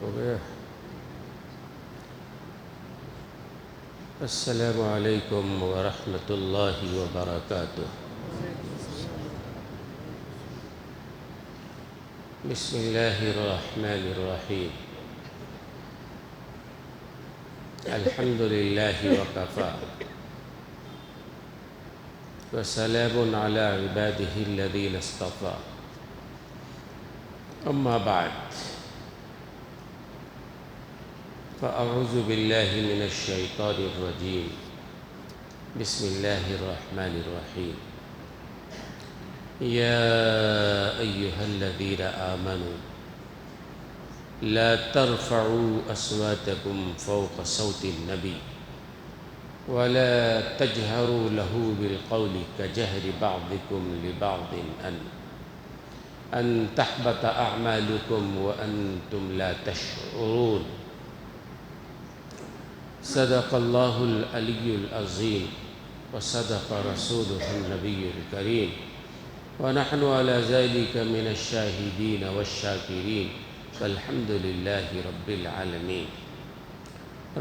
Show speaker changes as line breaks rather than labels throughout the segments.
ہو گیا۔ السلام علیکم ورحمۃ اللہ وبرکاتہ۔ بسم اللہ الرحمن الرحیم۔ الحمد للہ وکفیٰ وسلام علی عبادہ الذین اصطفیٰ، اما بعد فاعوذ باللہ من الشیطان الرجیم، بسم اللہ الرحمن الرحیم۔ یا ایہا الذین آمنوا لا ترفعوا اصواتکم فوق صوت النبی ولا تجهروا له بالقول كجهر بعضكم لبعض أن تحبط أعمالكم وأنتم لا تشعرون۔ صدق الله العلي العظيم وصدق رسوله النبي الكريم، ونحن على ذلك من الشاهدين والشاكرين، والحمد لله رب العالمين۔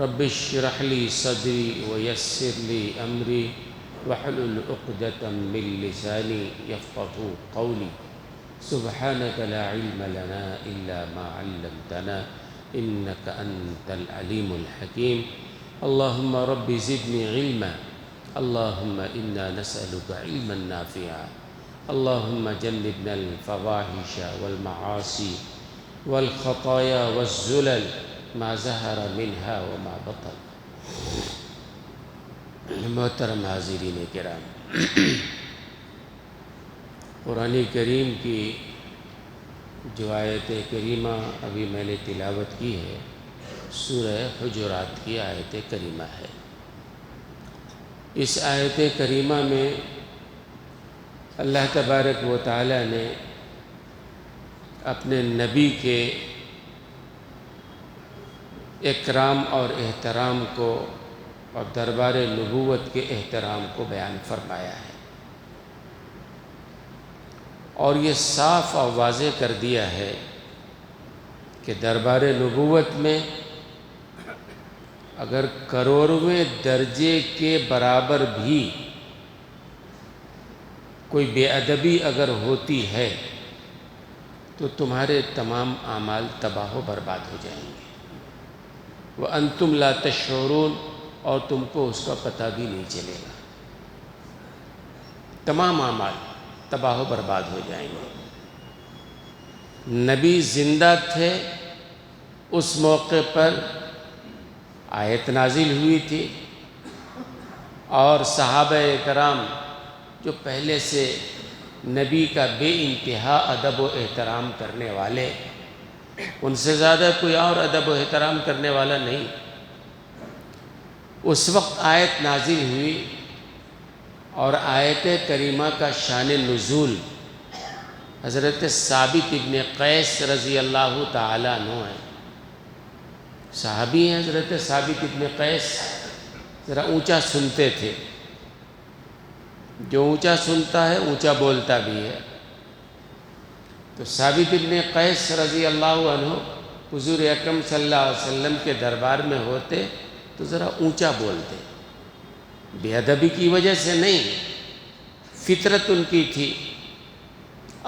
رب اشرح لي صدري ويسر لي أمري واحلل عقدة من لساني يفقهوا قولي، سبحانك لا علم لنا إلا ما علمتنا إنك أنت العليم الحكيم۔ اللهم رب زدني علما، اللهم إنا نسألك علما نافعا، اللهم جنبنا الفواحش والمعاصي والخطايا والزلل ما ظہر منہا وما بطن۔ محترم حاضرین کرام، قرآن کریم کی جو آیت کریمہ ابھی میں نے تلاوت کی ہے، سورہ حجرات کی آیت کریمہ ہے۔ اس آیت کریمہ میں اللہ تبارک و تعالی نے اپنے نبی کے اکرام اور احترام کو اور دربار نبوت کے احترام کو بیان فرمایا ہے، اور یہ صاف اور واضح کر دیا ہے کہ دربار نبوت میں اگر کروڑویں درجے کے برابر بھی کوئی بے ادبی اگر ہوتی ہے تو تمہارے تمام اعمال تباہ و برباد ہو جائیں گے، وَأَنْتُمْ لَا تَشْعُرُونَ، اور تم کو اس کا پتہ بھی نہیں چلے گا، تمام اعمال تباہ و برباد ہو جائیں گے۔ نبی زندہ تھے، اس موقع پر آیت نازل ہوئی تھی، اور صحابہ کرام جو پہلے سے نبی کا بے انتہا ادب و احترام کرنے والے، ان سے زیادہ کوئی اور ادب و احترام کرنے والا نہیں، اس وقت آیت نازل ہوئی، اور آیت کریمہ کا شان نزول حضرت ثابت ابن قیس رضی اللہ تعالیٰ عنہ ہے۔ صحابی ہیں حضرت ثابت ابن قیس، ذرا اونچا سنتے تھے، جو اونچا سنتا ہے اونچا بولتا بھی ہے۔ تو ثابت ابن قیس رضی اللہ عنہ حضور اکرم صلی اللہ علیہ وسلم کے دربار میں ہوتے تو ذرا اونچا بولتے، بے ادبی کی وجہ سے نہیں، فطرت ان کی تھی۔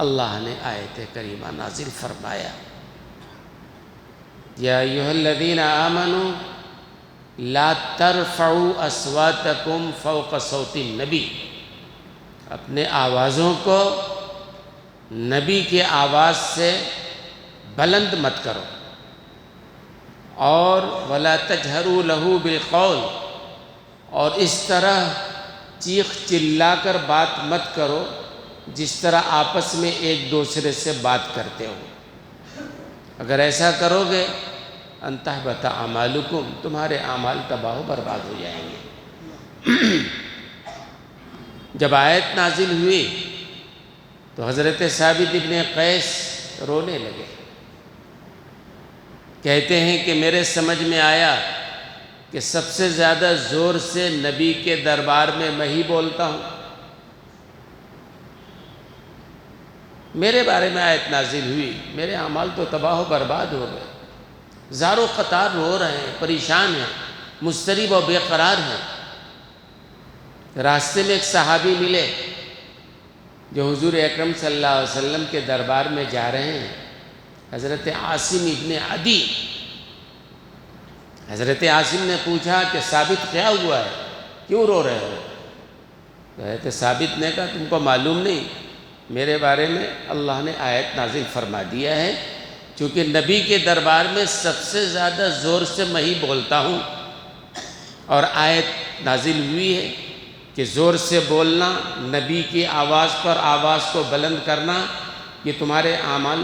اللہ نے آیت کریمہ نازل فرمایا، یا ایھا الذین آمنوا لا ترفعوا اصواتکم فوق صوت النبی، اپنے آوازوں کو نبی کے آواز سے بلند مت کرو، اور ولا تجہروا لہ بالقول، اور اس طرح چیخ چلا کر بات مت کرو جس طرح آپس میں ایک دوسرے سے بات کرتے ہو۔ اگر ایسا کرو گے ان تحبط اعمالکم، تمہارے اعمال تباہ و برباد ہو جائیں گے۔ جب آیت نازل ہوئی تو حضرت ثابت ابن قیس رونے لگے، کہتے ہیں کہ میرے سمجھ میں آیا کہ سب سے زیادہ زور سے نبی کے دربار میں ہی بولتا ہوں، میرے بارے میں آیت نازل ہوئی، میرے اعمال تو تباہ و برباد ہو گئے۔ زار و قطار رو رہے ہیں، پریشان ہیں، مضطرب و بے قرار ہیں۔ راستے میں ایک صحابی ملے جو حضور اکرم صلی اللہ علیہ وسلم کے دربار میں جا رہے ہیں، حضرت عاصم ابن عدی۔ حضرت عاصم نے پوچھا کہ ثابت کیا ہوا ہے، کیوں رو رہے ہو؟ حضرت ثابت نے کہا تم کو معلوم نہیں، میرے بارے میں اللہ نے آیت نازل فرما دیا ہے، چونکہ نبی کے دربار میں سب سے زیادہ زور سے میں ہی بولتا ہوں، اور آیت نازل ہوئی ہے کہ زور سے بولنا، نبی کی آواز پر آواز کو بلند کرنا، یہ تمہارے اعمال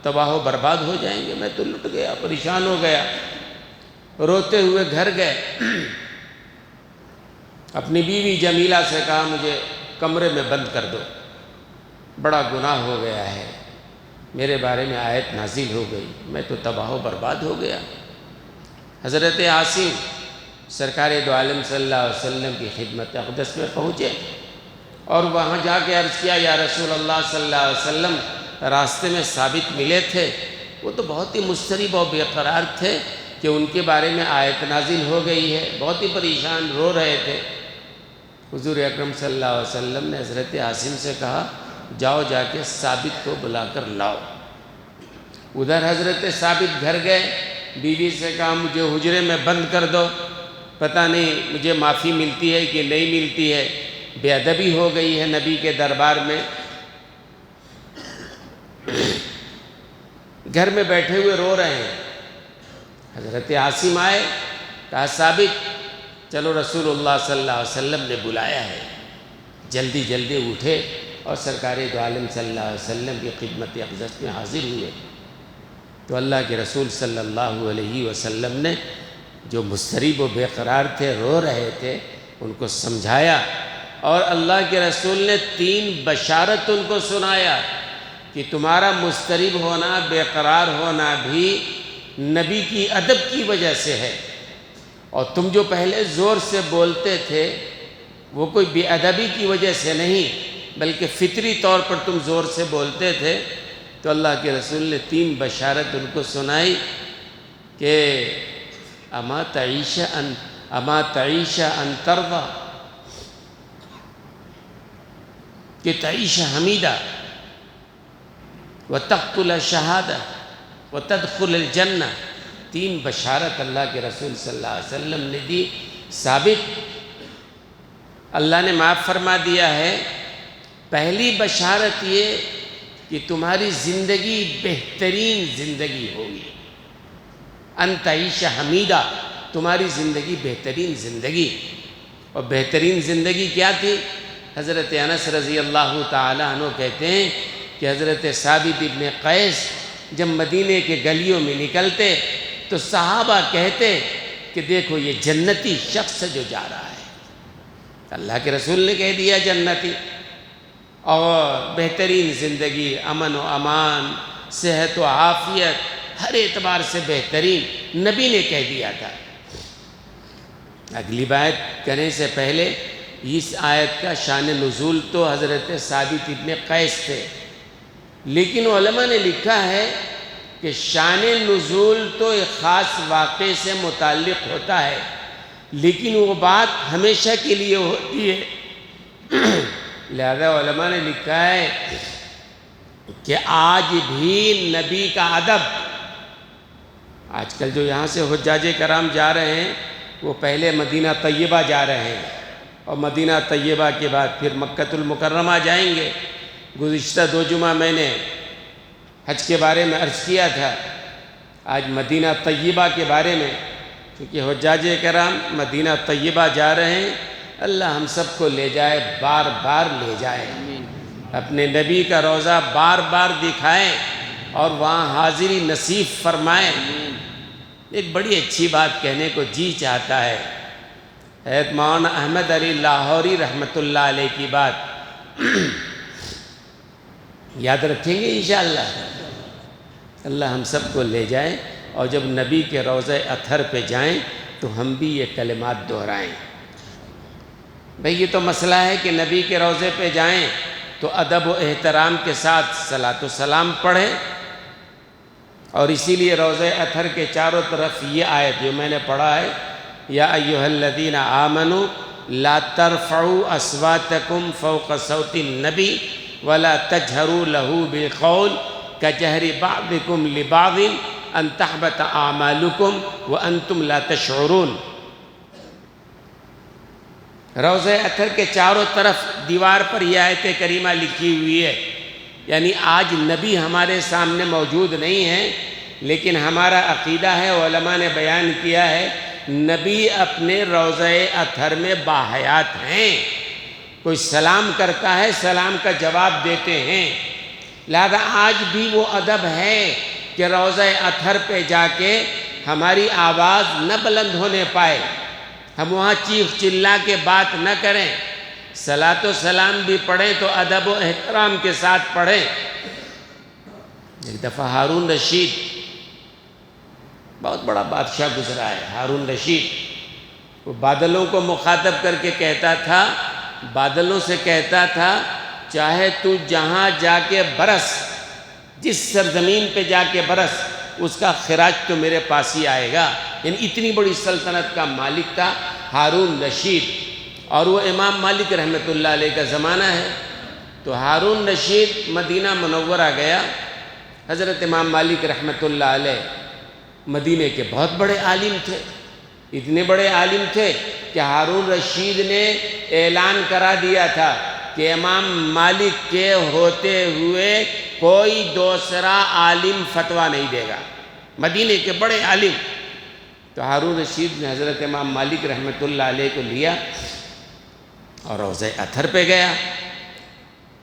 تباہ و برباد ہو جائیں گے۔ میں تو لٹ گیا، پریشان ہو گیا، روتے ہوئے گھر گئے، اپنی بیوی جمیلہ سے کہا مجھے کمرے میں بند کر دو، بڑا گناہ ہو گیا ہے، میرے بارے میں آیت نازل ہو گئی، میں تو تباہ و برباد ہو گیا۔ حضرت عاصم سرکار دو عالم صلی اللہ علیہ وسلم کی خدمت اقدس میں پہنچے اور وہاں جا کے عرض کیا یا رسول اللہ صلی اللہ علیہ وسلم، راستے میں ثابت ملے تھے، وہ تو بہت ہی مضطرب اور بے قرار تھے کہ ان کے بارے میں آیت نازل ہو گئی ہے، بہت ہی پریشان رو رہے تھے۔ حضور اکرم صلی اللہ علیہ وسلم نے حضرت عاصم سے کہا جاؤ جا کے ثابت کو بلا کر لاؤ۔ ادھر حضرت ثابت گھر گئے، بیوی سے کہا مجھے حجرے میں بند کر دو، پتہ نہیں مجھے معافی ملتی ہے کہ نہیں ملتی ہے، بے ادبی ہو گئی ہے نبی کے دربار میں۔ گھر میں بیٹھے ہوئے رو رہے ہیں، حضرت عاصم آئے، کہا ثابت چلو رسول اللہ صلی اللہ علیہ وسلم نے بلایا ہے۔ جلدی جلدی اٹھے اور سرکار دو عالم صلی اللہ علیہ وسلم کی خدمت اقدس میں حاضر ہوئے تو اللہ کے رسول صلی اللہ علیہ وسلم نے جو مضطرب و بے قرار تھے، رو رہے تھے، ان کو سمجھایا، اور اللہ کے رسول نے 3 بشارت ان کو سنایا کہ تمہارا مضطرب ہونا، بے قرار ہونا بھی نبی کی ادب کی وجہ سے ہے، اور تم جو پہلے زور سے بولتے تھے وہ کوئی بے ادبی کی وجہ سے نہیں بلکہ فطری طور پر تم زور سے بولتے تھے۔ تو اللہ کے رسول نے 3 بشارت ان کو سنائی کہ اما تعیش ان ترضى کہ تعیش حمیدہ وتقتل الشہادہ وتدخل الجنہ۔ 3 بشارت اللہ کے رسول صلی اللہ علیہ وسلم نے دی۔ ثابت اللہ نے معاف فرما دیا ہے۔ پہلی بشارت یہ کہ تمہاری زندگی بہترین زندگی ہوگی، ان تعیش حمیدہ، تمہاری زندگی بہترین زندگی۔ اور بہترین زندگی کیا تھی؟ حضرت انس رضی اللہ تعالیٰ عنہ کہتے ہیں کہ حضرت ثابت ابن قیس جب مدینے کے گلیوں میں نکلتے تو صحابہ کہتے کہ دیکھو یہ جنتی شخص جو جا رہا ہے۔ اللہ کے رسول نے کہہ دیا جنتی، اور بہترین زندگی، امن و امان، صحت و عافیت، ہر اعتبار سے بہترین نبی نے کہہ دیا تھا۔ اگلی بات کرنے سے پہلے اس آیت کا شان نزول تو حضرت ثابت ابن قیس تھے، لیکن علماء نے لکھا ہے کہ شان نزول تو ایک خاص واقعے سے متعلق ہوتا ہے، لیکن وہ بات ہمیشہ کے لیے ہوتی ہے۔ لہذا علماء نے لکھا ہے کہ آج بھی نبی کا ادب، آج کل جو یہاں سے حجاج کرام جا رہے ہیں وہ پہلے مدینہ طیبہ جا رہے ہیں، اور مدینہ طیبہ کے بعد پھر مکۃ المکرمہ جائیں گے۔ گزشتہ 2 جمعہ میں نے حج کے بارے میں عرض کیا تھا، آج مدینہ طیبہ کے بارے میں، کیونکہ حجاج کرام مدینہ طیبہ جا رہے ہیں۔ اللہ ہم سب کو لے جائے، بار بار لے جائے، اپنے نبی کا روضہ بار بار دکھائیں اور وہاں حاضری نصیب فرمائیں۔ ایک بڑی اچھی بات کہنے کو جی چاہتا ہے، حضرت مولانا احمد علی لاہوری رحمۃ اللہ علیہ کی بات یاد رکھیں گے انشاءاللہ۔ اللہ ہم سب کو لے جائیں، اور جب نبی کے روضہ اطہر پہ جائیں تو ہم بھی یہ کلمات دہرائیں۔ بھئی یہ تو مسئلہ ہے کہ نبی کے روضے پہ جائیں تو ادب و احترام کے ساتھ صلاۃ و سلام پڑھیں، اور اسی لیے روضہ اطہر کے چاروں طرف یہ آیت جو میں نے پڑھا ہے، یا ایھا الذین آمنوا لا ترفعوا اصواتکم فوق صوت النبی ولا تجہروا لہ بالقول کجہر بعضکم لبعض ان تحبط اعمالکم وانتم لا تشعرون۔ روضہ اطہر کے چاروں طرف دیوار پر یہ آیت کریمہ لکھی ہوئی ہے، یعنی آج نبی ہمارے سامنے موجود نہیں ہیں، لیکن ہمارا عقیدہ ہے، علماء نے بیان کیا ہے، نبی اپنے روضہ اطہر میں باحیات ہیں۔ کوئی سلام کرتا ہے، سلام کا جواب دیتے ہیں، لہذا آج بھی وہ ادب ہے کہ روضہ اطہر پہ جا کے ہماری آواز نہ بلند ہونے پائے، ہم وہاں چیخ چلا کے بات نہ کریں، صلاۃ و سلام بھی پڑھیں تو ادب و احترام کے ساتھ پڑھیں۔ ایک دفعہ ہارون رشید، بہت بڑا بادشاہ گزرا ہے ہارون رشید، وہ بادلوں کو مخاطب کر کے کہتا تھا، بادلوں سے کہتا تھا چاہے تو جہاں جا کے برس، جس سرزمین پہ جا کے برس، اس کا خراج تو میرے پاس ہی آئے گا۔ یعنی اتنی بڑی سلطنت کا مالک تھا ہارون رشید، اور وہ امام مالک رحمۃ اللہ علیہ کا زمانہ ہے۔ تو ہارون رشید مدینہ منورہ گیا، حضرت امام مالک رحمۃ اللہ علیہ مدینے کے بہت بڑے عالم تھے، اتنے بڑے عالم تھے کہ ہارون رشید نے اعلان کرا دیا تھا کہ امام مالک کے ہوتے ہوئے کوئی دوسرا عالم فتویٰ نہیں دے گا، مدینے کے بڑے عالم۔ تو ہارون رشید نے حضرت امام مالک رحمۃ اللہ علیہ کو لیا اور روضہ اطہر پہ گیا۔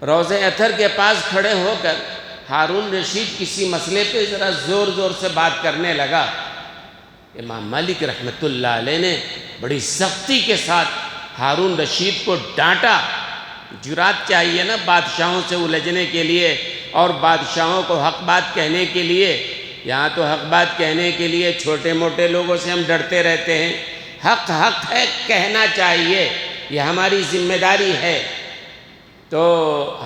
روضہ اطہر کے پاس کھڑے ہو کر ہارون رشید کسی مسئلے پہ ذرا زور زور سے بات کرنے لگا۔ امام مالک رحمۃ اللہ علیہ نے بڑی سختی کے ساتھ ہارون رشید کو ڈانٹا۔ جرات چاہیے نا بادشاہوں سے الجھنے کے لیے اور بادشاہوں کو حق بات کہنے کے لیے۔ یہاں تو حق بات کہنے کے لیے چھوٹے موٹے لوگوں سے ہم ڈرتے رہتے ہیں، حق حق ہے، کہنا چاہیے، یہ ہماری ذمہ داری ہے۔ تو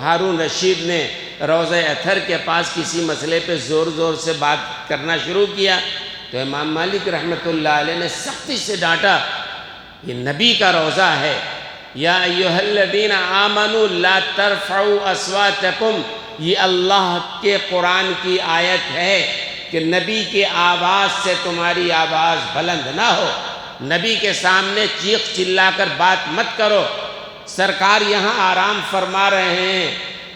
ہارون رشید نے روضہ اطہر کے پاس کسی مسئلے پہ زور زور سے بات کرنا شروع کیا، تو امام مالک رحمۃ اللہ علیہ نے سختی سے ڈانٹا، یہ نبی کا روضہ ہے، یا ایھا الذین آمنوا لا ترفعوا اصواتکم، یہ اللہ کے قرآن کی آیت ہے کہ نبی کی آواز سے تمہاری آواز بلند نہ ہو، نبی کے سامنے چیخ چلا کر بات مت کرو، سرکار یہاں آرام فرما رہے ہیں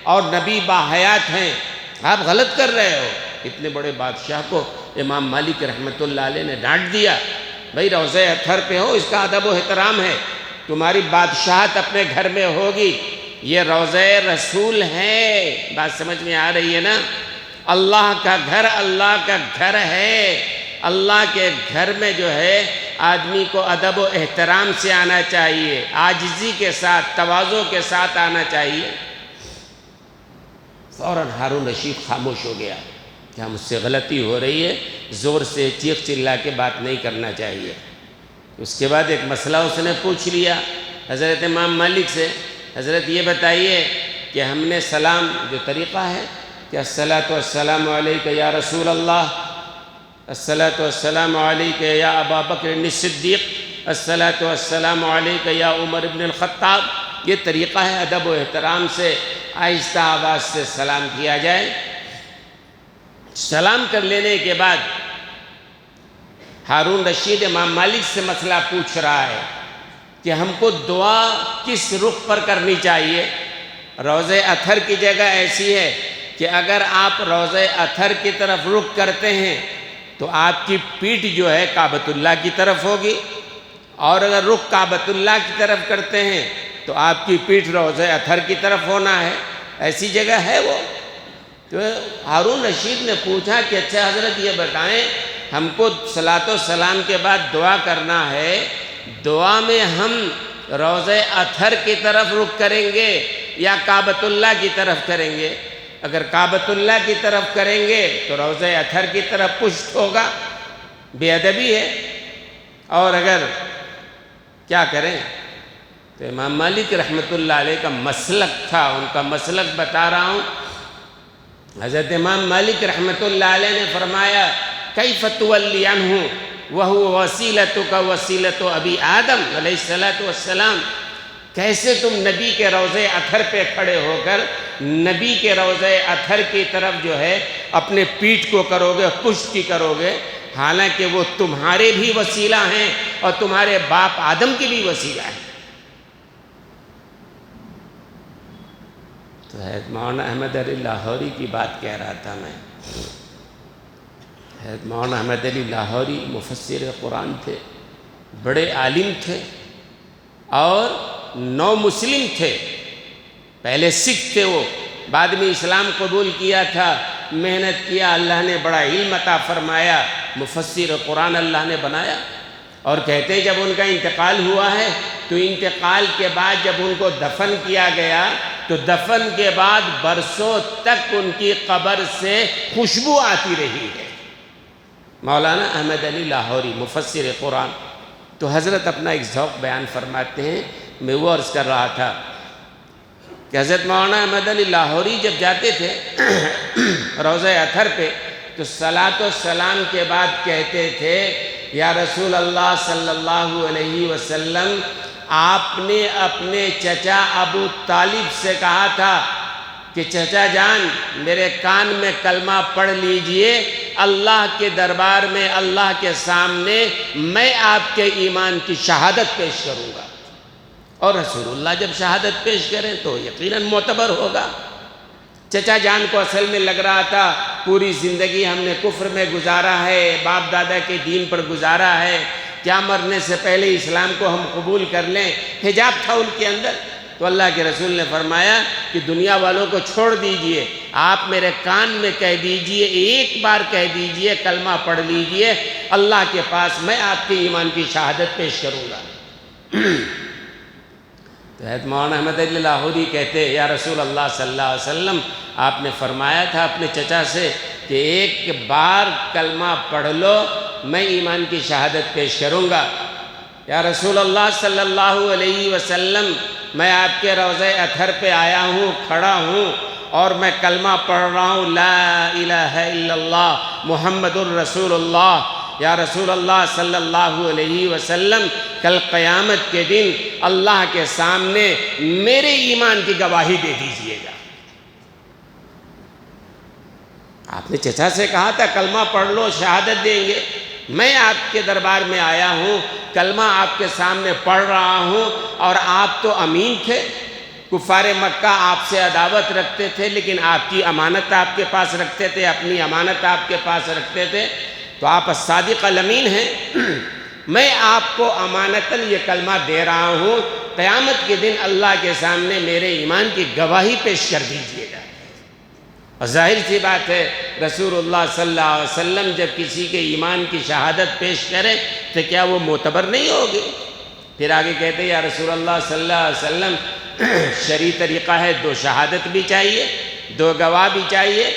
اور نبی باحیات ہیں، آپ غلط کر رہے ہو۔ اتنے بڑے بادشاہ کو امام مالک رحمۃ اللہ علیہ نے ڈانٹ دیا، بھائی روضہ اطہر پہ ہو، اس کا ادب و احترام ہے، تمہاری بادشاہت اپنے گھر میں ہوگی، یہ روضہ رسول ہے، بات سمجھ میں آ رہی ہے نا؟ اللہ کا گھر ہے، اللہ کے گھر میں جو ہے آدمی کو ادب و احترام سے آنا چاہیے، عاجزی کے ساتھ، تواضع کے ساتھ آنا چاہیے۔ فوراً ہارون رشید خاموش ہو گیا کہ ہم اس سے غلطی ہو رہی ہے، زور سے چیخ چلا کے بات نہیں کرنا چاہیے۔ اس کے بعد ایک مسئلہ اس نے پوچھ لیا حضرت امام مالک سے، حضرت یہ بتائیے کہ ہم نے سلام جو طریقہ ہے کہ الصلاۃ والسلام علیک یا رسول اللہ، الصلاۃ والسلام علیک یا ابا بکر الصدیق، الصلاۃ والسلام علیک یا عمر بن الخطاب، یہ طریقہ ہے ادب و احترام سے آہستہ آواز سے سلام کیا جائے۔ سلام کر لینے کے بعد ہارون رشید امام مالک سے مسئلہ پوچھ رہا ہے کہ ہم کو دعا کس رخ پر کرنی چاہیے۔ روضہ اطہر کی جگہ ایسی ہے کہ اگر آپ روضہ اطہر کی طرف رخ کرتے ہیں تو آپ کی پیٹھ جو ہے کعبۃ اللہ کی طرف ہوگی، اور اگر رخ کعبۃ اللہ کی طرف کرتے ہیں تو آپ کی پیٹھ روضہ اطہر کی طرف ہونا ہے، ایسی جگہ ہے وہ۔ تو ہارون رشید نے پوچھا کہ اچھا حضرت یہ بتائیں، ہم کو صلاۃ و سلام کے بعد دعا کرنا ہے، دعا میں ہم روضہ اطہر کی طرف رخ کریں گے یا کعبۃ اللہ کی طرف کریں گے؟ اگر کعبۃ اللہ کی طرف کریں گے تو روضہ اطہر کی طرف پشت ہوگا، بے ادبی ہے، اور اگر کیا کریں؟ تو امام مالک رحمۃ اللہ علیہ کا مسلک تھا، ان کا مسلک بتا رہا ہوں حضرت امام مالک رحمۃ اللہ علیہ نے فرمایا کیف تولی عنہ وہو وسیلتک وسیلت ابی آدم علیہ السلام، کیسے تم نبی کے روضہ اطہر پہ کھڑے ہو کر نبی کے روضہ اطہر کی طرف جو ہے اپنے پیٹھ کو کرو گے، پشت کی کرو گے، حالانکہ وہ تمہارے بھی وسیلہ ہیں اور تمہارے باپ آدم کی بھی وسیلہ ہیں۔ تو حضرت مولانا احمد علی لاہوری کی بات کہہ رہا تھا میں۔ حضرت مولانا احمد علی لاہوری مفسر قرآن تھے، بڑے عالم تھے اور نو مسلم تھے۔ پہلے سکھ تھے وہ، بعد میں اسلام قبول کیا تھا، محنت کیا، اللہ نے بڑا علم عطا فرمایا، مفسر قرآن اللہ نے بنایا۔ اور کہتے جب ان کا انتقال ہوا ہے تو انتقال کے بعد جب ان کو دفن کیا گیا تو دفن کے بعد برسوں تک ان کی قبر سے خوشبو آتی رہی ہے۔ مولانا احمد علی لاہوری مفسر قرآن۔ تو حضرت اپنا ایک ذوق بیان فرماتے ہیں، میں وہ عرض کر رہا تھا کہ حضرت مولانا احمد علی لاہوری جب جاتے تھے روضہ اطہر پہ تو صلاۃ و سلام کے بعد کہتے تھے یا رسول اللہ صلی اللہ علیہ وسلم، آپ نے اپنے چچا ابو طالب سے کہا تھا کہ چچا جان میرے کان میں کلمہ پڑھ لیجئے، اللہ کے دربار میں اللہ کے سامنے میں آپ کے ایمان کی شہادت پیش کروں گا۔ اور رسول اللہ جب شہادت پیش کریں تو یقیناً معتبر ہوگا۔ چچا جان کو اصل میں لگ رہا تھا پوری زندگی ہم نے کفر میں گزارا ہے، باپ دادا کے دین پر گزارا ہے، کیا مرنے سے پہلے اسلام کو ہم قبول کر لیں، حجاب تھا ان کے اندر۔ تو اللہ کے رسول نے فرمایا کہ دنیا والوں کو چھوڑ دیجئے، آپ میرے کان میں کہہ دیجئے، ایک بار کہہ دیجئے، کلمہ پڑھ لیجئے، اللہ کے پاس میں آپ کے ایمان کی شہادت پیش کروں گا۔ تو حضرت مولانا احمد علی لاہوری کہتے یا رسول اللہ صلی اللہ علیہ وسلم، آپ نے فرمایا تھا اپنے چچا سے کہ ایک بار کلمہ پڑھ لو، میں ایمان کی شہادت پیش کروں گا۔ یا رسول اللہ صلی اللہ علیہ وسلم، میں آپ کے روضہ اطہر پہ آیا ہوں، کھڑا ہوں اور میں کلمہ پڑھ رہا ہوں لا الہ الا اللہ محمد الرسول اللہ۔ یا رسول اللہ صلی اللہ علیہ وسلم، کل قیامت کے دن اللہ کے سامنے میرے ایمان کی گواہی دے دیجئے گا۔ آپ نے چچا سے کہا تھا کلمہ پڑھ لو، شہادت دیں گے، میں آپ کے دربار میں آیا ہوں، کلمہ آپ کے سامنے پڑھ رہا ہوں، اور آپ تو امین تھے، کفار مکہ آپ سے عداوت رکھتے تھے لیکن آپ کی امانت آپ کے پاس رکھتے تھے، اپنی امانت آپ کے پاس رکھتے تھے، تو آپ الصادق الامین ہیں۔ میں آپ کو امانتاً یہ کلمہ دے رہا ہوں، قیامت کے دن اللہ کے سامنے میرے ایمان کی گواہی پیش کر دیجئے گا۔ اور ظاہر سی بات ہے رسول اللہ صلی اللہ علیہ وسلم جب کسی کے ایمان کی شہادت پیش کرے تو کیا وہ معتبر نہیں ہوگی؟ پھر آگے کہتے ہیں یا رسول اللہ صلی اللہ علیہ وسلم، شرعی طریقہ ہے، 2 شہادت بھی چاہیے، 2 گواہ بھی چاہیے۔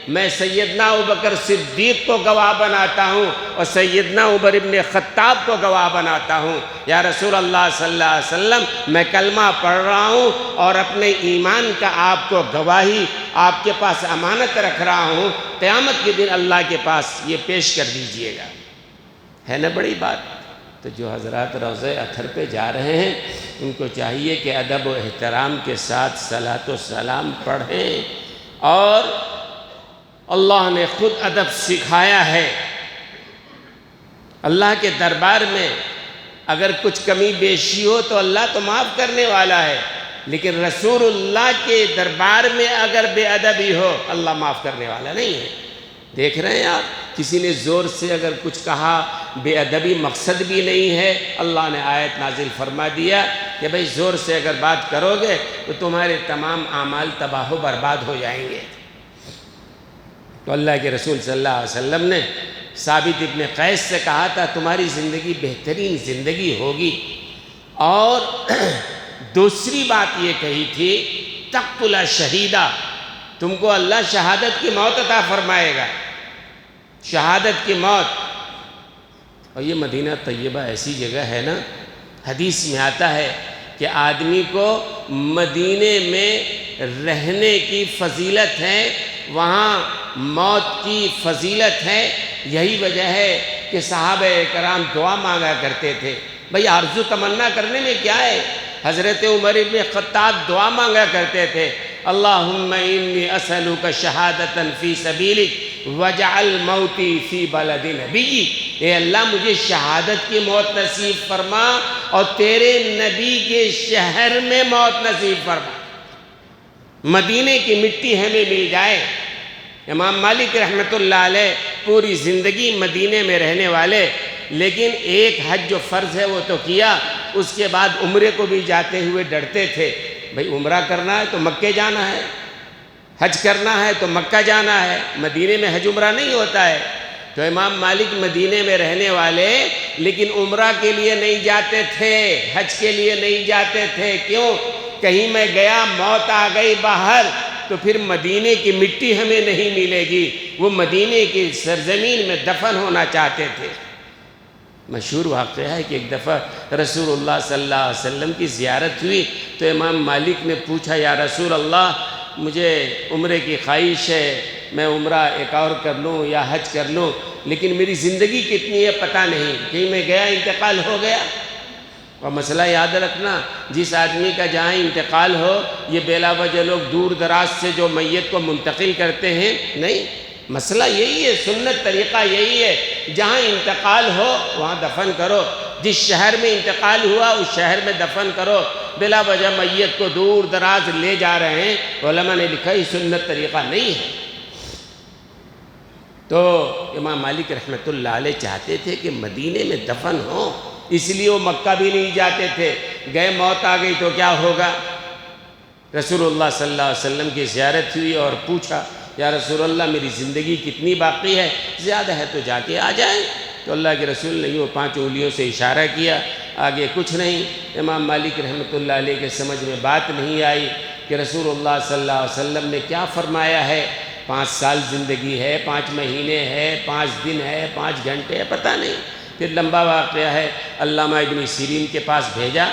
میں سیدنا ابوبکر صدیق کو گواہ بناتا ہوں اور سیدنا عمر ابن خطاب کو گواہ بناتا ہوں۔ یا رسول اللہ صلی اللہ علیہ وسلم، میں کلمہ پڑھ رہا ہوں اور اپنے ایمان کا آپ کو گواہی آپ کے پاس امانت رکھ رہا ہوں، قیامت کے دن اللہ کے پاس یہ پیش کر دیجئے گا۔ ہے نا بڑی بات؟ تو جو حضرات روضہ اطہر پہ جا رہے ہیں ان کو چاہیے کہ ادب و احترام کے ساتھ صلاۃ و سلام پڑھیں، اور اللہ نے خود ادب سکھایا ہے۔ اللہ کے دربار میں اگر کچھ کمی بیشی ہو تو اللہ تو معاف کرنے والا ہے، لیکن رسول اللہ کے دربار میں اگر بے ادبی ہو اللہ معاف کرنے والا نہیں ہے۔ دیکھ رہے ہیں آپ، کسی نے زور سے اگر کچھ کہا، بے ادبی مقصد بھی نہیں ہے، اللہ نے آیت نازل فرما دیا کہ بھئی زور سے اگر بات کرو گے تو تمہارے تمام اعمال تباہ و برباد ہو جائیں گے۔ تو اللہ کے رسول صلی اللہ علیہ وسلم نے ثابت ابن قیس سے کہا تھا تمہاری زندگی بہترین زندگی ہوگی، اور دوسری بات یہ کہی تھی تقتل شہیدہ، تم کو اللہ شہادت کی موت عطا فرمائے گا، شہادت کی موت۔ اور یہ مدینہ طیبہ ایسی جگہ ہے نا، حدیث میں آتا ہے کہ آدمی کو مدینے میں رہنے کی فضیلت ہے، وہاں موت کی فضیلت ہے۔ یہی وجہ ہے کہ صحابہ کرام دعا مانگا کرتے تھے۔ بھئی آرزو تمنا کرنے میں کیا ہے؟ حضرت عمر بن خطاب دعا مانگا کرتے تھے، اللہم انی اسألک شہادتا فی سبیلک وجعل موتی فی بلد نبیک، اے اللہ مجھے شہادت کی موت نصیب فرما اور تیرے نبی کے شہر میں موت نصیب فرما، مدینے کی مٹی ہمیں مل جائے۔ امام مالک رحمۃ اللہ علیہ پوری زندگی مدینے میں رہنے والے، لیکن ایک حج جو فرض ہے وہ تو کیا، اس کے بعد عمرے کو بھی جاتے ہوئے ڈرتے تھے، بھئی عمرہ کرنا ہے تو مکے جانا ہے، حج کرنا ہے تو مکہ جانا ہے، مدینے میں حج عمرہ نہیں ہوتا ہے۔ تو امام مالک مدینے میں رہنے والے لیکن عمرہ کے لیے نہیں جاتے تھے، حج کے لیے نہیں جاتے تھے۔ کیوں؟ کہیں میں گیا موت آ گئی باہر تو پھر مدینے کی مٹی ہمیں نہیں ملے گی، وہ مدینے کی سرزمین میں دفن ہونا چاہتے تھے۔ مشہور واقعہ ہے کہ ایک دفعہ رسول اللہ صلی اللہ علیہ وسلم کی زیارت ہوئی تو امام مالک نے پوچھا، یا رسول اللہ مجھے عمرے کی خواہش ہے، میں عمرہ ایک اور کر لوں یا حج کر لوں، لیکن میری زندگی کتنی ہے پتہ نہیں، کہیں میں گیا انتقال ہو گیا۔ اور مسئلہ یاد رکھنا، جس آدمی کا جہاں انتقال ہو، یہ بلا وجہ لوگ دور دراز سے جو میت کو منتقل کرتے ہیں، نہیں، مسئلہ یہی ہے، سنت طریقہ یہی ہے، جہاں انتقال ہو وہاں دفن کرو، جس شہر میں انتقال ہوا اس شہر میں دفن کرو، بلا وجہ میت کو دور دراز لے جا رہے ہیں، علماء نے لکھا یہ سنت طریقہ نہیں ہے۔ تو امام مالک رحمۃ اللہ علیہ چاہتے تھے کہ مدینے میں دفن ہوں، اس لیے وہ مکہ بھی نہیں جاتے تھے، گئے موت آ گئی تو کیا ہوگا؟ رسول اللہ صلی اللہ علیہ وسلم کی زیارت ہوئی اور پوچھا، یا رسول اللہ میری زندگی کتنی باقی ہے، زیادہ ہے تو جا کے آ جائیں۔ تو اللہ کے رسول نے وہ 5 انگلیوں سے اشارہ کیا، آگے کچھ نہیں۔ امام مالک رحمۃ اللہ علیہ کے سمجھ میں بات نہیں آئی کہ رسول اللہ صلی اللہ علیہ وسلم نے کیا فرمایا ہے، 5 سال زندگی ہے، 5 مہینے ہے، 5 دن ہے، 5 گھنٹے ہے، پتہ نہیں۔ پھر لمبا واقعہ ہے، علامہ ابن سیرین کے پاس بھیجا،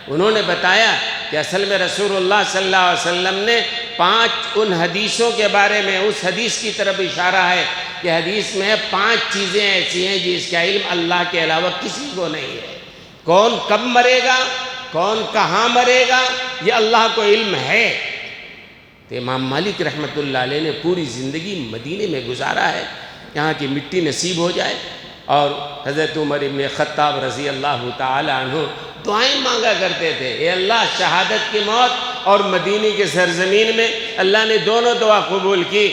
انہوں نے بتایا کہ اصل میں رسول اللہ صلی اللہ علیہ وسلم نے 5 ان حدیثوں کے بارے میں اس حدیث کی طرف اشارہ ہے کہ حدیث میں 5 چیزیں ایسی ہیں جس کا علم اللہ کے علاوہ کسی کو نہیں ہے۔ کون کب مرے گا، کون کہاں مرے گا، یہ اللہ کو علم ہے۔ تو امام مالک رحمۃ اللہ علیہ نے پوری زندگی مدینے میں گزارا ہے، یہاں کی مٹی نصیب ہو جائے۔ اور حضرت عمر بن خطاب رضی اللہ تعالی عنہ دعائیں مانگا کرتے تھے، اے اللہ شہادت کی موت اور مدینے کی سرزمین میں، اللہ نے دونوں دعا قبول کی۔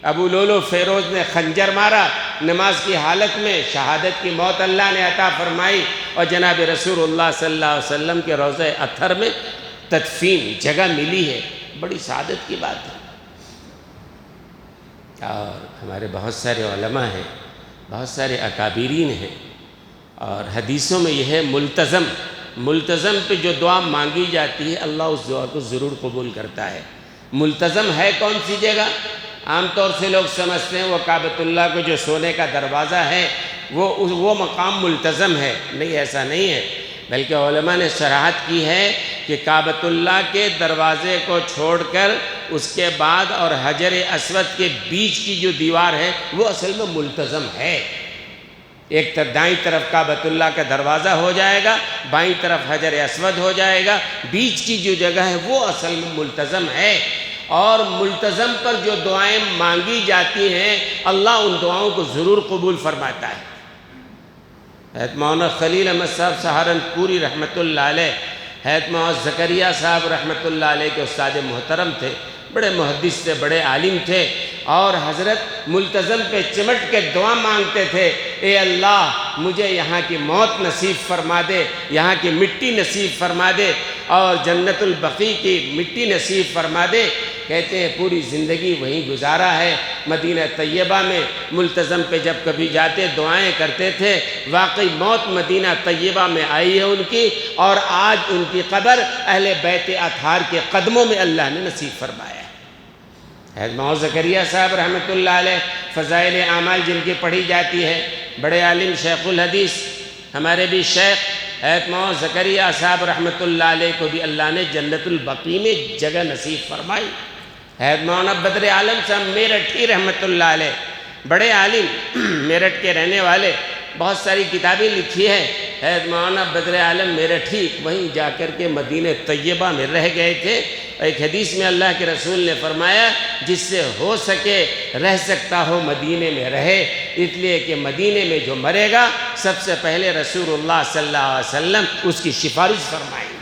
ابو لولو فیروز نے خنجر مارا نماز کی حالت میں، شہادت کی موت اللہ نے عطا فرمائی، اور جناب رسول اللہ صلی اللہ علیہ وسلم کے روضہ اطہر میں تدفین جگہ ملی ہے، بڑی سعادت کی بات ہے۔ اور ہمارے بہت سارے علماء ہیں، بہت سارے اکابرین ہیں، اور حدیثوں میں یہ ہے ملتزم پہ جو دعا مانگی جاتی ہے اللہ اس دعا کو ضرور قبول کرتا ہے۔ ملتزم ہے کون سی جگہ؟ عام طور سے لوگ سمجھتے ہیں وہ کعبۃ اللہ کو جو سونے کا دروازہ ہے وہ مقام ملتزم ہے، نہیں، ایسا نہیں ہے، بلکہ علماء نے صراحت کی ہے کہ کعبۃ اللہ کے دروازے کو چھوڑ کر اس کے بعد اور حجر اسود کے بیچ کی جو دیوار ہے وہ اصل میں ملتزم ہے۔ ایک دائیں طرف کعبۃ اللہ کا دروازہ ہو جائے گا، بائیں طرف حجر اسود ہو جائے گا، بیچ کی جو جگہ ہے وہ اصل میں ملتزم ہے۔ اور ملتزم پر جو دعائیں مانگی جاتی ہیں اللہ ان دعاؤں کو ضرور قبول فرماتا ہے۔ حضرت مولانا خلیل احمد صاحب سہارنپوری رحمۃ اللہ علیہ، حضرت مولانا زکریہ صاحب رحمۃ اللہ علیہ کے استاد محترم تھے، بڑے محدث تھے، بڑے عالم تھے، اور حضرت ملتزم پہ چمٹ کے دعا مانگتے تھے، اے اللہ مجھے یہاں کی موت نصیب فرما دے، یہاں کی مٹی نصیب فرما دے، اور جنت البقیع کی مٹی نصیب فرما دے۔ کہتے ہیں پوری زندگی وہیں گزارا ہے، مدینہ طیبہ میں ملتزم پہ جب کبھی جاتے دعائیں کرتے تھے، واقعی موت مدینہ طیبہ میں آئی ہے ان کی، اور آج ان کی قبر اہل بیت اطہار کے قدموں میں اللہ نے نصیب فرمایا ہے۔ حضرت مولانا زکریہ صاحب رحمۃ اللہ علیہ فضائل اعمال جن کی پڑھی جاتی ہے، بڑے عالم شیخ الحدیث، ہمارے بھی شیخ حضرت مولانا زکریہ صاحب رحمۃ اللہ علیہ کو بھی اللہ نے جنت البقیع میں جگہ نصیب فرمائی۔ حضرت مولانا بدر عالم صاحب میرٹھی رحمۃ اللہ علیہ، بڑے عالم، میرٹھ کے رہنے والے، بہت ساری کتابیں لکھی ہیں۔ حضرت مولانا بدر عالم میرٹھی وہیں جا کر کے مدینہ طیبہ میں رہ گئے تھے۔ ایک حدیث میں اللہ کے رسول نے فرمایا جس سے ہو سکے رہ سکتا ہو مدینے میں رہے، اس لیے کہ مدینے میں جو مرے گا سب سے پہلے رسول اللہ صلی اللہ علیہ وسلم اس کی سفارش فرمائیں گے۔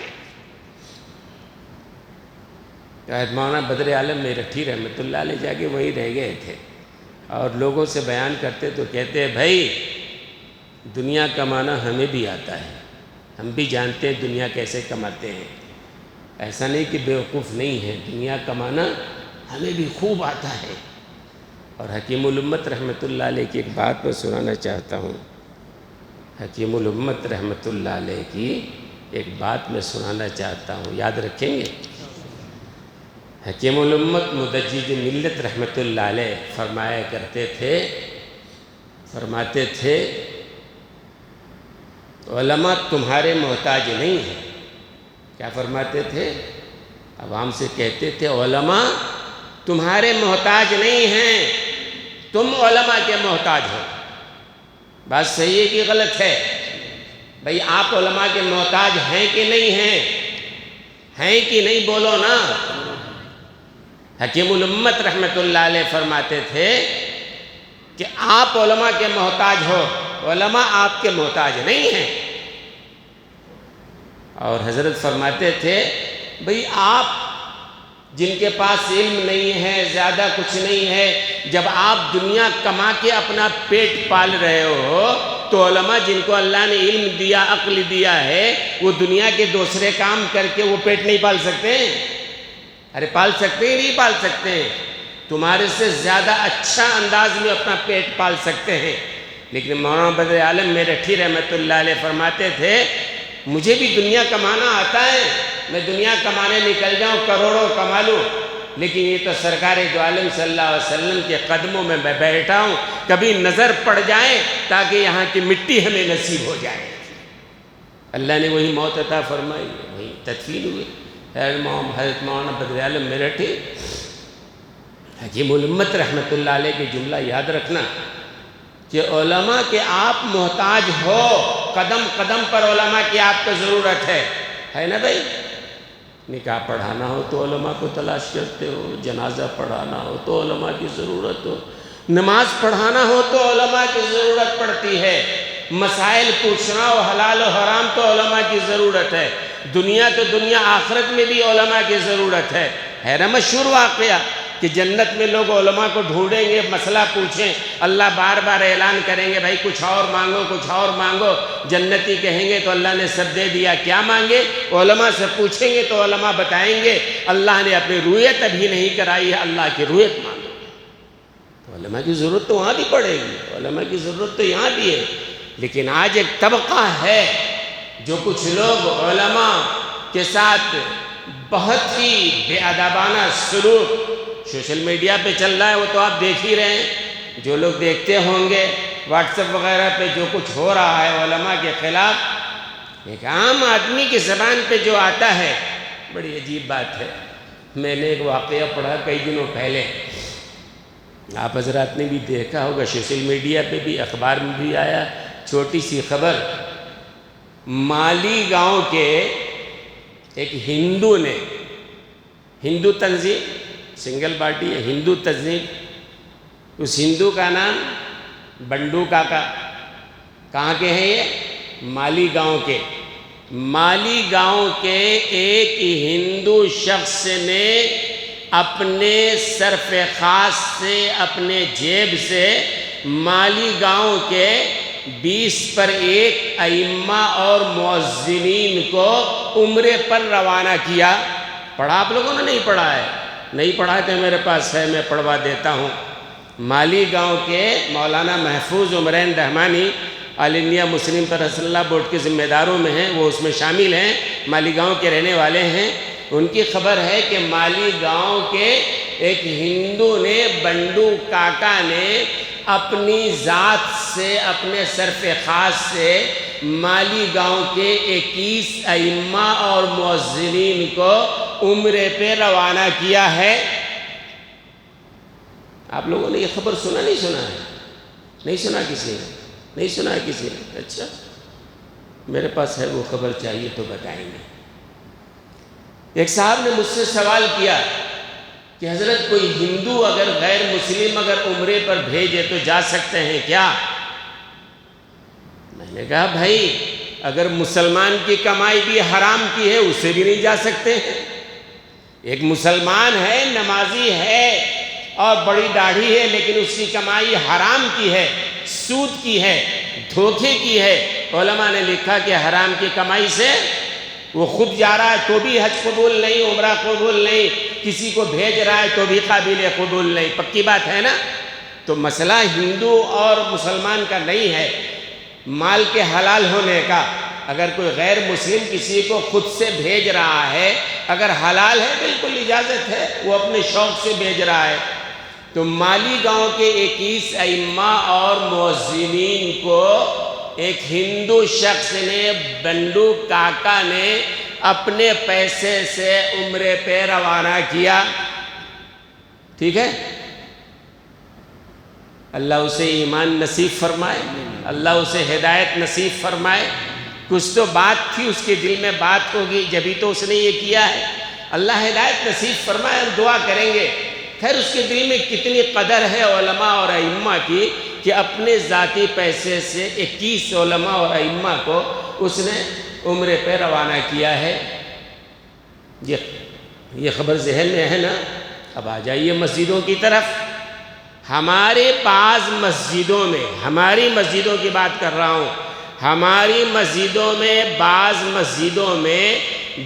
حضرت مولانا بدر عالم میرٹھی رحمۃ اللہ علیہ جا کے وہیں رہ گئے تھے، اور لوگوں سے بیان کرتے تو کہتے بھائی دنیا کمانا ہمیں بھی آتا ہے، ہم بھی جانتے ہیں دنیا کیسے کماتے ہیں، ایسا نہیں کہ بیوقوف نہیں ہے، دنیا کمانا ہمیں بھی خوب آتا ہے۔ اور حکیم الامت رحمۃ اللہ علیہ کی ایک بات میں سنانا چاہتا ہوں، حکیم الامت رحمۃ اللہ علیہ کی ایک بات میں سنانا چاہتا ہوں، یاد رکھیں گے؟ حکیم الامت مدجج ملت رحمۃ اللہ علیہ فرمایا کرتے تھے، فرماتے تھے علماء تمہارے محتاج نہیں ہیں۔ کیا فرماتے تھے؟ عوام سے کہتے تھے علماء تمہارے محتاج نہیں ہیں، تم علماء کے محتاج ہو۔ بات صحیح ہے کہ غلط ہے؟ بھئی آپ علماء کے محتاج ہیں کہ نہیں ہیں؟ ہیں کہ نہیں بولو نا۔ حکیم الامت رحمۃ اللہ علیہ فرماتے تھے کہ آپ علماء کے محتاج ہو، علماء آپ کے محتاج نہیں ہیں۔ اور حضرت فرماتے تھے بھئی آپ جن کے پاس علم نہیں ہے، زیادہ کچھ نہیں ہے، جب آپ دنیا کما کے اپنا پیٹ پال رہے ہو تو علماء جن کو اللہ نے علم دیا، عقل دیا ہے، وہ دنیا کے دوسرے کام کر کے وہ پیٹ نہیں پال سکتے ہیں؟ ارے پال سکتے ہیں؟ نہیں پال سکتے ہیں؟ تمہارے سے زیادہ اچھا انداز میں اپنا پیٹ پال سکتے ہیں۔ لیکن مولانا بدر عالم میرٹھی رحمۃ اللہ علیہ فرماتے تھے مجھے بھی دنیا کمانا آتا ہے، میں دنیا کمانے نکل جاؤں، کروڑوں کما لوں، لیکن یہ تو سرکار دو عالم صلی اللہ علیہ وسلم کے قدموں میں میں بیٹھا ہوں، کبھی نظر پڑ جائے تاکہ یہاں کی مٹی ہمیں نصیب ہو جائے۔ اللہ نے وہی موت عطا فرمائی، وہی تدفین ہوئے۔ حضرت مولانا بدر عالم میرٹھی حکیم الامت رحمۃ اللہ علیہ کے جملہ یاد رکھنا کہ علماء کے آپ محتاج ہو، قدم قدم پر علماء کی آپ کو ضرورت ہے نا بھائی؟ نکاح پڑھانا ہو تو علماء کو تلاش کرتے ہو، جنازہ پڑھانا ہو تو علماء کی ضرورت ہو، نماز پڑھانا ہو تو علماء کی ضرورت پڑتی ہے، مسائل پوچھنا ہو حلال و حرام تو علماء کی ضرورت ہے، دنیا تو دنیا آخرت میں بھی علماء کی ضرورت ہے نا مشہور واقعہ کہ جنت میں لوگ علماء کو ڈھونڈیں گے، مسئلہ پوچھیں، اللہ بار بار اعلان کریں گے بھائی کچھ اور مانگو، کچھ اور مانگو، جنتی کہیں گے تو اللہ نے سب دے دیا، کیا مانگے؟ علماء سے پوچھیں گے تو علماء بتائیں گے اللہ نے اپنی رویت ابھی نہیں کرائی ہے، اللہ کی رویت مانگو۔ تو علماء کی ضرورت تو وہاں بھی پڑے گی، علماء کی ضرورت تو یہاں بھی ہے، لیکن آج ایک طبقہ ہے جو کچھ لوگ علماء کے ساتھ بہت ہی بے ادبانہ سلوک سوشل میڈیا پہ چل رہا ہے، وہ تو آپ دیکھ ہی رہے ہیں، جو لوگ دیکھتے ہوں گے واٹس ایپ وغیرہ پہ جو کچھ ہو رہا ہے علماء کے خلاف، ایک عام آدمی کی زبان پہ جو آتا ہے، بڑی عجیب بات ہے۔ میں نے ایک واقعہ پڑھا کئی دنوں پہلے، آپ حضرات نے بھی دیکھا ہوگا، سوشل میڈیا پہ بھی، اخبار میں بھی آیا، چھوٹی سی خبر، مالی گاؤں کے ایک ہندو نے، ہندو تنظیم، سنگل پارٹی ہے، ہندو تنظیم، اس ہندو کا نام بنڈو کاکا، کہاں کے ہیں یہ؟ مالی گاؤں کے۔ مالی گاؤں کے ایک ہندو شخص نے اپنے صرف خاص سے، اپنے جیب سے مالی گاؤں کے 20 پر 1 ائمہ اور مؤذنین کو عمرے پر روانہ کیا۔ پڑھا آپ لوگوں نے؟ نہیں پڑھا ہے؟ نہیں پڑھا تو میرے پاس ہے، میں پڑھوا دیتا ہوں۔ مالی گاؤں کے مولانا محفوظ عمرین رحمانی آل انڈیا مسلم رسول اللہ بورڈ کے ذمہ داروں میں ہیں، وہ اس میں شامل ہیں، مالی گاؤں کے رہنے والے ہیں۔ ان کی خبر ہے کہ مالی گاؤں کے ایک ہندو نے، بنڈو کاکا نے اپنی ذات سے، اپنے صرف خاص سے مالی گاؤں کے 21 ائمہ اور مؤذنین کو عمرے پہ روانہ کیا ہے۔ آپ لوگوں نے یہ خبر سنا نہیں سنا ہے؟ نہیں سنا کسی نے؟ نہیں سنا ہے کسی نے؟ اچھا، میرے پاس ہے وہ خبر، چاہیے تو بتائیں گے۔ ایک صاحب نے مجھ سے سوال کیا کہ حضرت کوئی ہندو اگر غیر مسلم اگر عمرے پر بھیجے تو جا سکتے ہیں کیا؟ میں نے کہا بھائی اگر مسلمان کی کمائی بھی حرام کی ہے اسے بھی نہیں جا سکتے ہیں۔ ایک مسلمان ہے، نمازی ہے اور بڑی داڑھی ہے، لیکن اس کی کمائی حرام کی ہے، سود کی ہے، دھوکے کی ہے۔ علماء نے لکھا کہ حرام کی کمائی سے وہ خود جا رہا ہے تو بھی حج قبول نہیں، عمرہ قبول نہیں، کسی کو بھیج رہا ہے تو بھی قابل قبول نہیں۔ پکی بات ہے نا؟ تو مسئلہ ہندو اور مسلمان کا نہیں ہے، مال کے حلال ہونے کا۔ اگر کوئی غیر مسلم کسی کو خود سے بھیج رہا ہے، اگر حلال ہے بالکل اجازت ہے، وہ اپنے شوق سے بھیج رہا ہے۔ تو مالی گاؤں کے 21 ائمہ اور مؤذنین کو ایک ہندو شخص نے، بنڈو کاکا نے اپنے پیسے سے عمرے پہ روانہ کیا، ٹھیک ہے؟ اللہ اسے ایمان نصیب فرمائے، اللہ اسے ہدایت نصیب فرمائے۔ کچھ تو بات تھی اس کے دل میں، بات ہوگی جبھی تو اس نے یہ کیا ہے۔ اللہ ہدایت نصیب فرمائے، ہم دعا کریں گے۔ خیر اس کے دل میں کتنی قدر ہے علماء اور ائمہ کی کہ اپنے ذاتی پیسے سے 21 علماء اور ائمہ کو اس نے عمرے پہ روانہ کیا ہے۔ یہ خبر ذہن میں ہے نا؟ اب آ جائیے مسجدوں کی طرف۔ ہمارے بعض مسجدوں میں، ہماری مسجدوں کی بات کر رہا ہوں، ہماری مسجدوں میں، بعض مسجدوں میں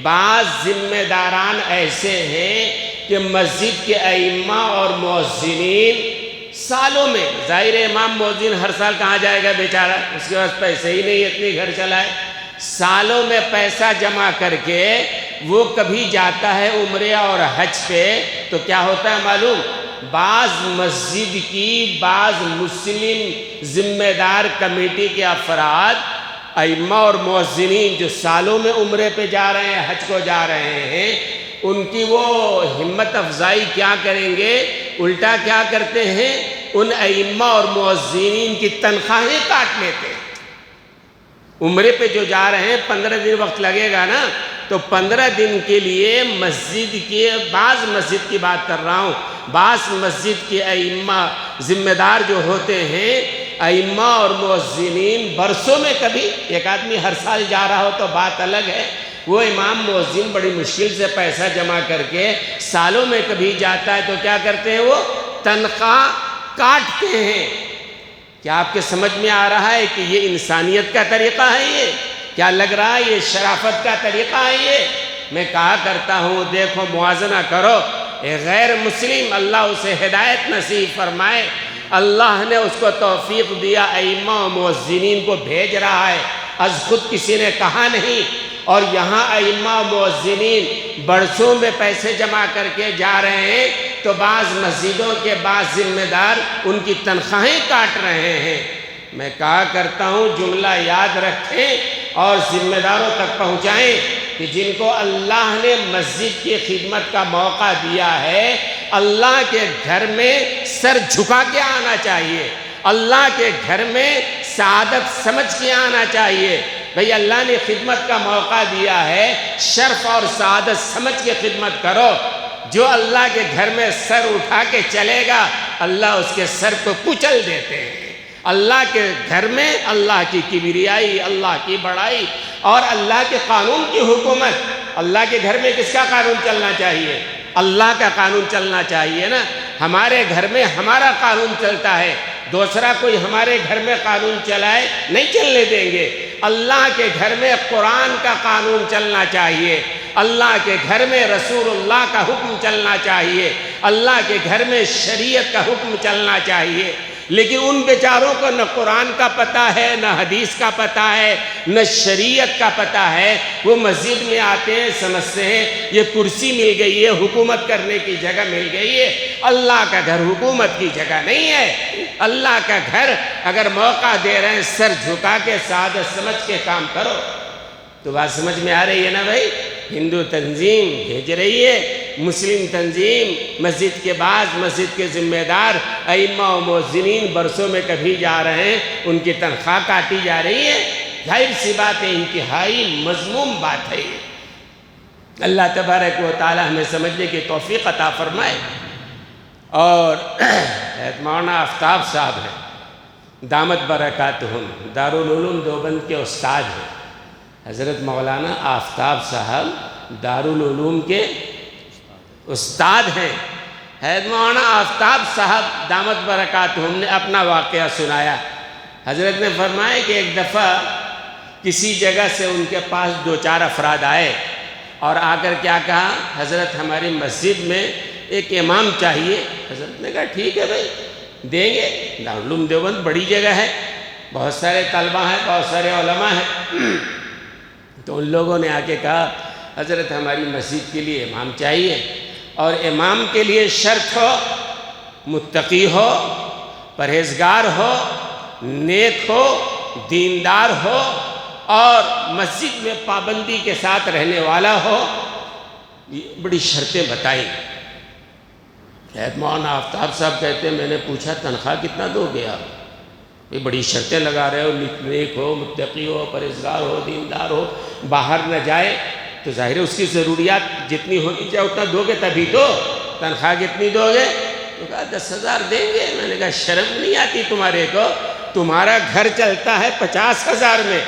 بعض ذمہ داران ایسے ہیں کہ مسجد کے ائمہ اور مؤذنین سالوں میں، ظاہر امام مؤذن ہر سال کہاں جائے گا بیچارہ، اس کے پاس پیسے ہی نہیں اتنی گھر چلائے، سالوں میں پیسہ جمع کر کے وہ کبھی جاتا ہے عمرے اور حج پہ، تو کیا ہوتا ہے معلوم؟ بعض مسجد کی، بعض مسلم ذمہ دار کمیٹی کے افراد، ائمہ اور مؤذنین جو سالوں میں عمرے پہ جا رہے ہیں، حج کو جا رہے ہیں، ان کی وہ ہمت افزائی کیا کریں گے؟ الٹا کیا کرتے ہیں؟ ان ائمہ اور مؤذنین کی تنخواہیں کاٹ لیتے ہیں۔ عمرے پہ جو جا رہے ہیں 15 دن وقت لگے گا نا، تو 15 دن کے لیے مسجد کے، بعض مسجد کی بات کر رہا ہوں، بعض مسجد کے ائمہ ذمہ دار جو ہوتے ہیں، ائمہ اور مؤذنین برسوں میں کبھی، ایک آدمی ہر سال جا رہا ہو تو بات الگ ہے، وہ امام مؤذن بڑی مشکل سے پیسہ جمع کر کے سالوں میں کبھی جاتا ہے، تو کیا کرتے ہیں؟ وہ تنخواہ کاٹتے ہیں۔ کیا آپ کے سمجھ میں آ رہا ہے کہ یہ انسانیت کا طریقہ ہے؟ یہ کیا لگ رہا ہے یہ شرافت کا طریقہ ہے؟ یہ میں کہا کرتا ہوں دیکھو موازنہ کرو، ایک غیر مسلم اللہ اسے ہدایت نصیب فرمائے، اللہ نے اس کو توفیق دیا، ائمہ و مؤذنین کو بھیج رہا ہے، از خود کسی نے کہا نہیں، اور یہاں ائمہ و مؤذنین برسوں میں پیسے جمع کر کے جا رہے ہیں، تو بعض مسجدوں کے بعض ذمہ دار ان کی تنخواہیں کاٹ رہے ہیں۔ میں کہا کرتا ہوں جملہ یاد رکھیں اور ذمہ داروں تک پہنچائیں کہ جن کو اللہ نے مسجد کی خدمت کا موقع دیا ہے، اللہ کے گھر میں سر جھکا کے آنا چاہیے، اللہ کے گھر میں سعادت سمجھ کے آنا چاہیے۔ بھئی اللہ نے خدمت کا موقع دیا ہے، شرف اور سعادت سمجھ کے خدمت کرو۔ جو اللہ کے گھر میں سر اٹھا کے چلے گا، اللہ اس کے سر کو کچل دیتے ہیں۔ اللہ کے گھر میں اللہ کی کبریائی، اللہ کی بڑائی اور اللہ کے قانون کی حکومت۔ اللہ کے گھر میں کس کا قانون چلنا چاہیے؟ اللہ کا قانون چلنا چاہیے نا۔ ہمارے گھر میں ہمارا قانون چلتا ہے، دوسرا کوئی ہمارے گھر میں قانون چلائے نہیں چلنے دیں گے۔ اللہ کے گھر میں قرآن کا قانون چلنا چاہیے، اللہ کے گھر میں رسول اللہ کا حکم چلنا چاہیے، اللہ کے گھر میں شریعت کا حکم چلنا چاہیے۔ لیکن ان بیچاروں کو نہ قرآن کا پتہ ہے، نہ حدیث کا پتہ ہے، نہ شریعت کا پتہ ہے۔ وہ مسجد میں آتے ہیں، سمجھتے ہیں یہ کرسی مل گئی ہے، حکومت کرنے کی جگہ مل گئی ہے۔ اللہ کا گھر حکومت کی جگہ نہیں ہے۔ اللہ کا گھر اگر موقع دے رہے ہیں سر جھکا کے سعادت سمجھ کے کام کرو۔ تو بات سمجھ میں آ رہی ہے نا بھائی؟ ہندو تنظیم بھیج رہی ہے مسلم تنظیم، مسجد کے بعض مسجد کے ذمہ دار ائمہ و مؤذنین برسوں میں کبھی جا رہے ہیں، ان کی تنخواہ کاٹی جا رہی ہے۔ ظاہر سی بات ہے، انتہائی مذموم بات ہے یہ۔ اللہ تبارک و تعالی ہمیں سمجھنے کی توفیق عطا فرمائے۔ اور مولانا آفتاب صاحب ہیں، دامت برکاتہم، دارالعلوم دیوبند کے استاد ہیں۔ حضرت مولانا آفتاب صاحب دارالعلوم کے استاد ہیں۔ حضرت مولانا آفتاب صاحب دامت برکاتہم نے اپنا واقعہ سنایا۔ حضرت نے فرمایا کہ ایک دفعہ کسی جگہ سے ان کے پاس 2-4 افراد آئے اور آ کر کیا کہا، حضرت ہماری مسجد میں ایک امام چاہیے۔ حضرت نے کہا ٹھیک ہے بھائی، دیں گے، دارالعلوم دیوبند بڑی جگہ ہے، بہت سارے طلبہ ہیں، بہت سارے علماء ہیں۔ تو ان لوگوں نے آ کے کہا حضرت ہماری مسجد کے لیے امام چاہیے، اور امام کے لیے شرط ہو متقی ہو، پرہیزگار ہو، نیک ہو، دیندار ہو، اور مسجد میں پابندی کے ساتھ رہنے والا ہو۔ یہ بڑی شرطیں بتائیں۔ مولانا آفتاب صاحب کہتے ہیں میں نے پوچھا تنخواہ کتنا دو گے آپ؟ یہ بڑی شرطیں لگا رہے ہو، نیک ہو، متقی ہو، پرہیزگار ہو، دیندار ہو، باہر نہ جائے، تو ظاہر ہے اس کی ضروریات جتنی ہونی چاہیے اتنا دو گے تبھی تو۔ تنخواہ کتنی دو گے؟ تو کہا 10,000 دیں گے۔ میں نے کہا شرم نہیں آتی تمہارے کو؟ تمہارا گھر چلتا ہے 50,000 میں،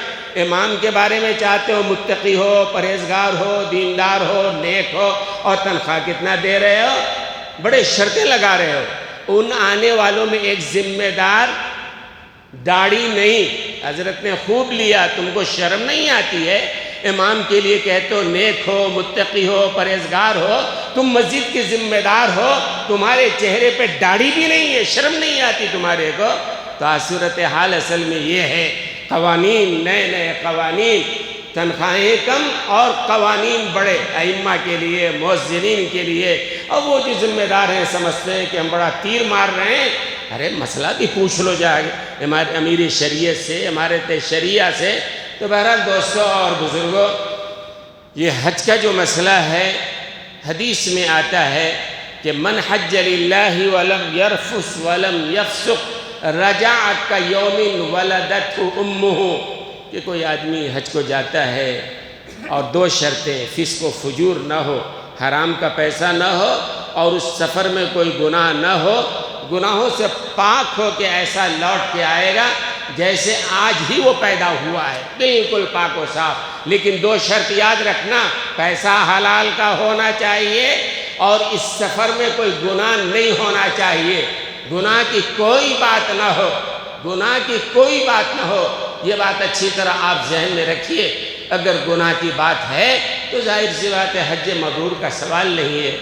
امام کے بارے میں چاہتے ہو متقی ہو، پرہیزگار ہو، دیندار ہو، نیک ہو، اور تنخواہ کتنا دے رہے ہو؟ بڑے شرطیں لگا رہے ہو۔ ان آنے والوں میں ایک ذمہ دار داڑھی نہیں، حضرت نے خوب لیا، تم کو شرم نہیں آتی ہے؟ امام کے لیے کہتے ہو نیک ہو، متقی ہو، پرہیزگار ہو، تم مسجد کے ذمہ دار ہو، تمہارے چہرے پہ داڑھی بھی نہیں ہے، شرم نہیں آتی تمہارے کو؟ تو صورتحال اصل میں یہ ہے، قوانین، نئے نئے قوانین، تنخواہیں کم اور قوانین بڑے، ائمہ کے لیے، مؤذنین کے لیے۔ اور وہ جو ذمہ دار ہیں سمجھتے ہیں کہ ہم بڑا تیر مار رہے ہیں، ارے مسئلہ بھی پوچھ لو جائے ہمارے امیر شریعت سے، ہمارے شریعہ سے۔ تو بہرحال دوستوں اور بزرگوں، یہ حج کا جو مسئلہ ہے، حدیث میں آتا ہے کہ من حج للہ ولم یرفث ولم یفسق رجع کیوم ولدتہ امہ، کہ کوئی آدمی حج کو جاتا ہے اور 2 شرطیں، فسق و فجور نہ ہو، حرام کا پیسہ نہ ہو، اور اس سفر میں کوئی گناہ نہ ہو، گناہوں سے پاک ہو کے ایسا لوٹ کے آئے گا جیسے آج ہی وہ پیدا ہوا ہے، بالکل پاک و صاف۔ لیکن 2 شرط یاد رکھنا، پیسہ حلال کا ہونا چاہیے، اور اس سفر میں کوئی گناہ نہیں ہونا چاہیے، گناہ کی کوئی بات نہ ہو، گناہ کی کوئی بات نہ ہو۔ یہ بات اچھی طرح آپ ذہن میں رکھیے۔ اگر گناہ کی بات ہے تو ظاہر سی بات ہے حج مبرور کا سوال نہیں ہے۔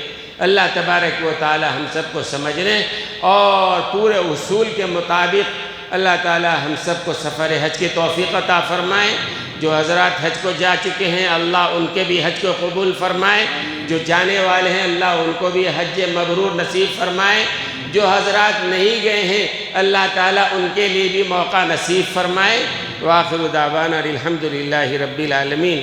اللہ تبارک و تعالی ہم سب کو سمجھنے اور پورے اصول کے مطابق اللہ تعالی ہم سب کو سفر حج کی توفیق عطا فرمائے۔ جو حضرات حج کو جا چکے ہیں اللہ ان کے بھی حج کو قبول فرمائے، جو جانے والے ہیں اللہ ان کو بھی حج مبرور نصیب فرمائے، جو حضرات نہیں گئے ہیں اللہ تعالیٰ ان کے لیے بھی موقع نصیب فرمائے۔ وآخر دعوانا الحمدللہ رب العالمین۔